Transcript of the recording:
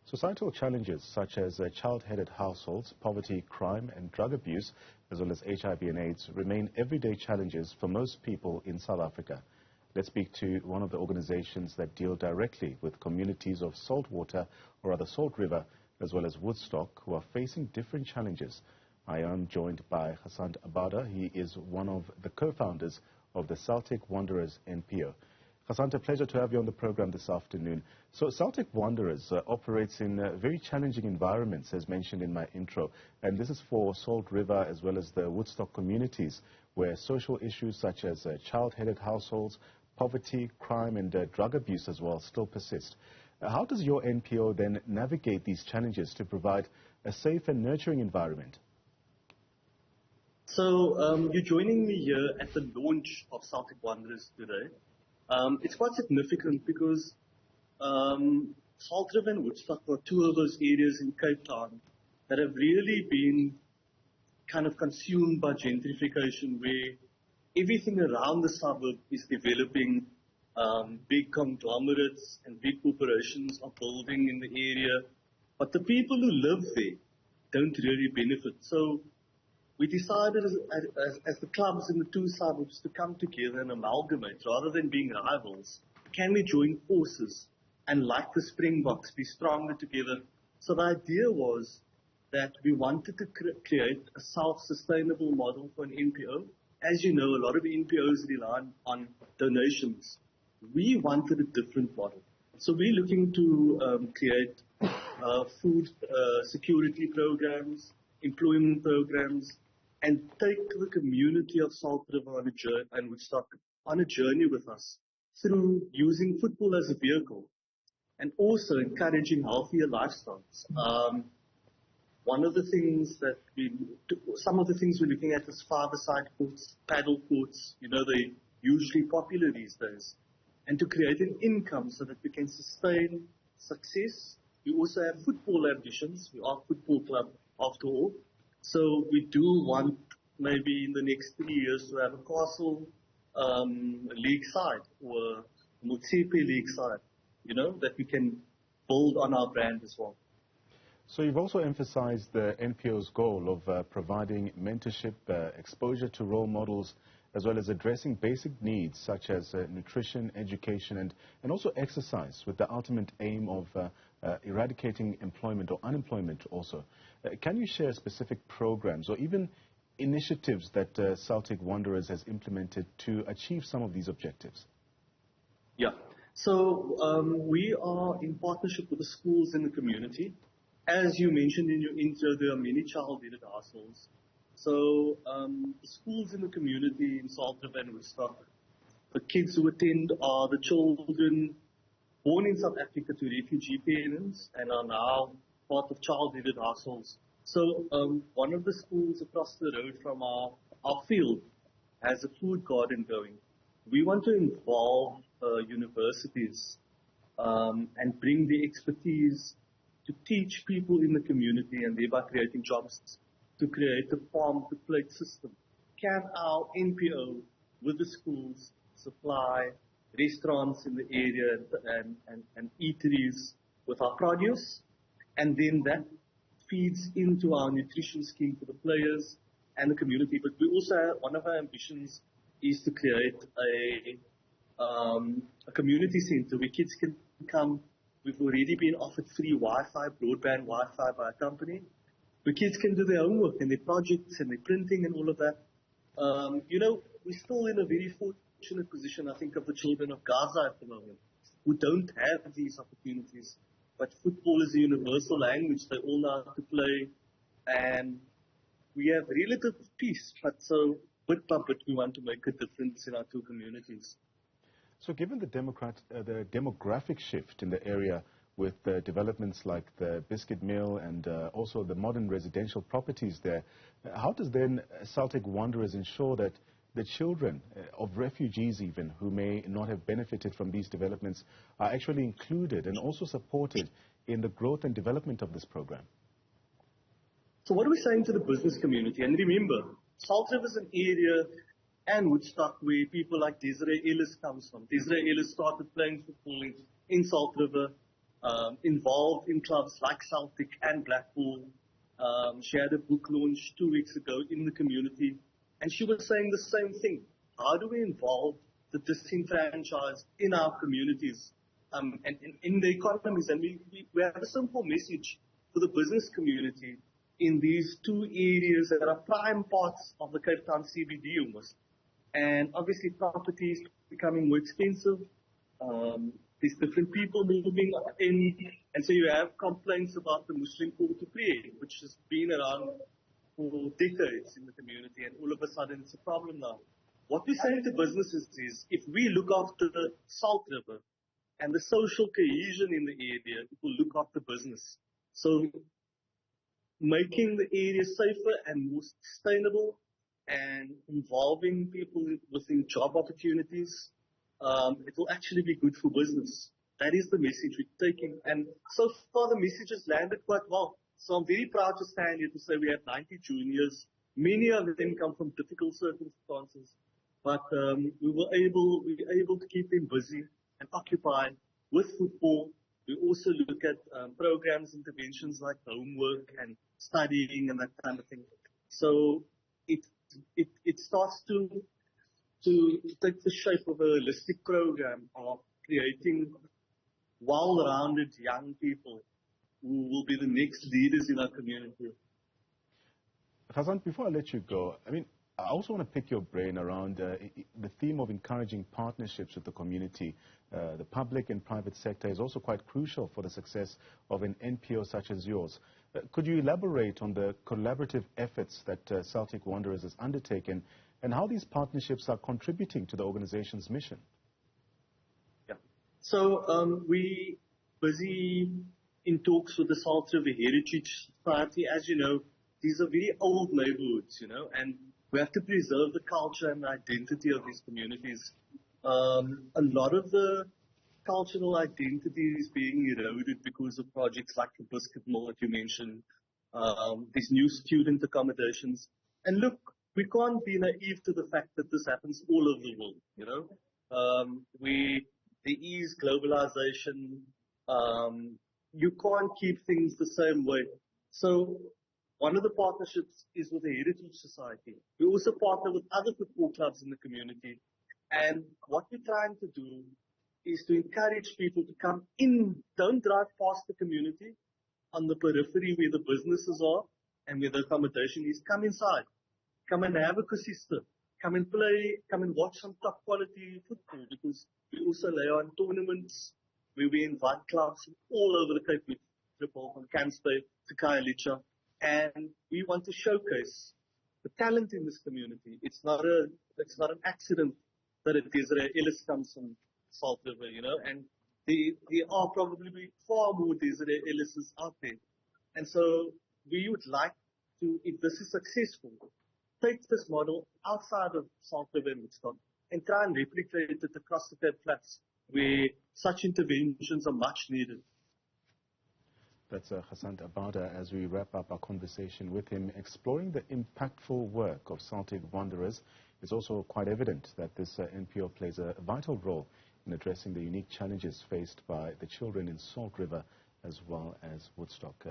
Societal challenges such as child-headed households, poverty, crime and drug abuse, as well as HIV and AIDS, remain everyday challenges for most people in South Africa. Let's speak to one of the organizations that deal directly with communities of Saltwater, or rather Salt River, as well as Woodstock, who are facing different challenges. I am joined by Gasant Abarber. He is one of the co-founders of the Celtic Wanderers NPO. Gasant, a pleasure to have you on the program this afternoon. So Celtic Wanderers operates in very challenging environments, as mentioned in my intro, and this is for Salt River as well as the Woodstock communities, where social issues such as child-headed households, poverty, crime and drug abuse as well still persist. How does your NPO then navigate these challenges to provide a safe and nurturing environment? So you're joining me here at the launch of Celtic Wanderers today. It's quite significant because Salt River and Woodstock are two of those areas in Cape Town that have really been kind of consumed by gentrification, where everything around the suburb is developing. Big conglomerates and big corporations are building in the area, but the people who live there don't really benefit. So we decided as the clubs in the two suburbs to come together and amalgamate rather than being rivals. Can we join forces and, like the Springboks, be stronger together? So the idea was that we wanted to create a self-sustainable model for an NPO. As you know, a lot of NPOs rely on donations. We wanted a different model. So we're looking to create food security programs, employment programs, and take the community of Salt River and Woodstock on a journey with us through using football as a vehicle and also encouraging healthier lifestyles. One of the things that some of the things we're looking at is five-a-side courts, paddle courts, they're hugely popular these days. And to create an income so that we can sustain success. We also have football ambitions. We are a football club after all. So we do want maybe in the next 3 years to have a Castle league side or a Motsepe league side, that we can build on our brand as well. So you've also emphasized the NPO's goal of providing mentorship, exposure to role models, as well as addressing basic needs such as nutrition, education, and also exercise, with the ultimate aim of eradicating employment or unemployment also. Can you share specific programs or even initiatives that Celtic Wanderers has implemented to achieve some of these objectives? Yeah. So we are in partnership with the schools in the community. As you mentioned in your intro, there are many child-headed households. So the schools in the community in Salt River and Woodstock, the kids who attend are the children born in South Africa to refugee parents and are now part of child-headed households. So one of the schools across the road from our field has a food garden going. We want to involve universities and bring the expertise to teach people in the community and thereby creating jobs, to create a farm-to-plate system. Can our NPO with the schools supply restaurants in the area and eateries with our produce? And then that feeds into our nutrition scheme for the players and the community. But we also have, one of our ambitions is to create a community center where kids can come. We've already been offered free Wi-Fi, broadband Wi-Fi by a company. The kids can do their homework and their projects and their printing and all of that. We're still in a very fortunate position, I think, of the children of Gaza at the moment, who don't have these opportunities. But football is a universal language. They all know how to play. And we have relative peace. But so bit by bit, we want to make a difference in our two communities. So given the demographic shift in the area with developments like the biscuit mill and also the modern residential properties there, how does then Celtic Wanderers ensure that the children of refugees even who may not have benefited from these developments are actually included and also supported in the growth and development of this program? So what are we saying to the business community? And remember, Salt River is an area and Woodstock where people like Desiree Ellis comes from. Desiree Ellis started playing football in Salt River. involved in clubs like Celtic and Blackpool. She had a book launch 2 weeks ago in the community, and she was saying the same thing. How do we involve the disenfranchised in our communities and in the economies? And we have a simple message for the business community in these two areas that are prime parts of the Cape Town CBD almost. And obviously property is becoming more expensive. There's different people moving in, and so you have complaints about the Muslim call to prayer, which has been around for decades in the community, and all of a sudden it's a problem now. What we're saying to businesses is, if we look after the Salt River and the social cohesion in the area, it will look after business. So making the area safer and more sustainable and involving people within job opportunities, it will actually be good for business. That is the message we're taking. And so far the message has landed quite well. So I'm very proud to stand here to say we have 90 juniors. Many of them come from difficult circumstances, but we were able to keep them busy and occupied with football. We also look at programs, interventions like homework and studying and that kind of thing. So it starts to take the shape of a holistic program of creating well-rounded young people who will be the next leaders in our community. Gasant, before I let you go, I also want to pick your brain around the theme of encouraging partnerships with the community. The public and private sector is also quite crucial for the success of an NPO such as yours. Could you elaborate on the collaborative efforts that Celtic Wanderers has undertaken and how these partnerships are contributing to the organization's mission? Yeah. So we busy in talks with the Salt River Heritage Society. As you know, these are very old neighborhoods, and we have to preserve the culture and the identity of these communities. A lot of the cultural identity is being eroded because of projects like the Biscuit Mill that you mentioned, these new student accommodations. And look, we can't be naive to the fact that this happens all over the world, there is globalization. You can't keep things the same way. So one of the partnerships is with the Heritage Society. We also partner with other football clubs in the community. And what we're trying to do is to encourage people to come in. Don't drive past the community on the periphery where the businesses are and where the accommodation is. Come inside. Come and have a siesta. Come and play. Come and watch some top quality football, because we also lay on tournaments where we invite clubs from all over the Cape, from Camps Bay to Khayelitsha. And we want to showcase the talent in this community. It's not an accident that a Desiree Ellis comes from Salt River, and there are probably far more Desiree Ellises out there. And so we would like to, if this is successful, take this model outside of Salt River and Woodstock and try and replicate it across the Cape Flats, where such interventions are much needed. That's Gasant Abarber as we wrap up our conversation with him. Exploring the impactful work of Celtic Wanderers, it's also quite evident that this NPO plays a vital role in addressing the unique challenges faced by the children in Salt River as well as Woodstock.